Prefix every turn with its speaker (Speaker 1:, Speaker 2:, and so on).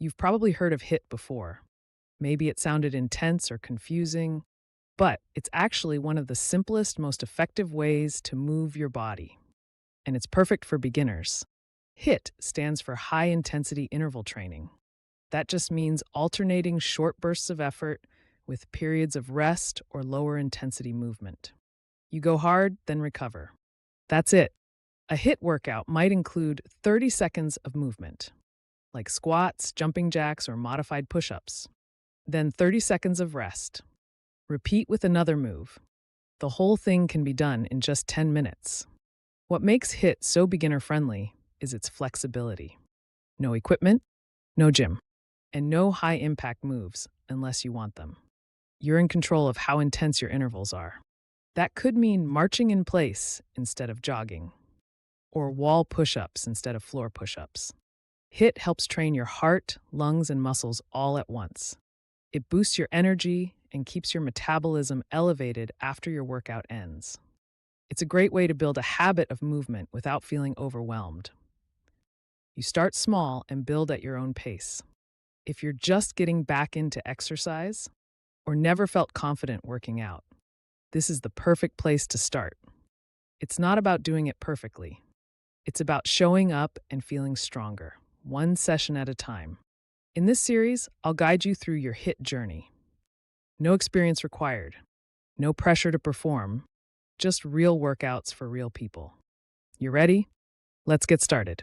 Speaker 1: You've probably heard of HIIT before. Maybe it sounded intense or confusing, but it's actually one of the simplest, most effective ways to move your body. And it's perfect for beginners. HIIT stands for high intensity interval training. That just means alternating short bursts of effort with periods of rest or lower intensity movement. You go hard, then recover. That's it. A HIIT workout might include 30 seconds of movement, like squats, jumping jacks, or modified push ups. Then 30 seconds of rest. Repeat with another move. The whole thing can be done in just 10 minutes. What makes HIIT so beginner friendly is its flexibility. No equipment, no gym, and no high impact moves unless you want them. You're in control of how intense your intervals are. That could mean marching in place instead of jogging, or wall push ups instead of floor push ups. HIIT helps train your heart, lungs, and muscles all at once. It boosts your energy and keeps your metabolism elevated after your workout ends. It's a great way to build a habit of movement without feeling overwhelmed. You start small and build at your own pace. If you're just getting back into exercise or never felt confident working out, this is the perfect place to start. It's not about doing it perfectly. It's about showing up and feeling stronger, one session at a time. In this series, I'll guide you through your HIIT journey. No experience required, no pressure to perform, just real workouts for real people. You ready? Let's get started.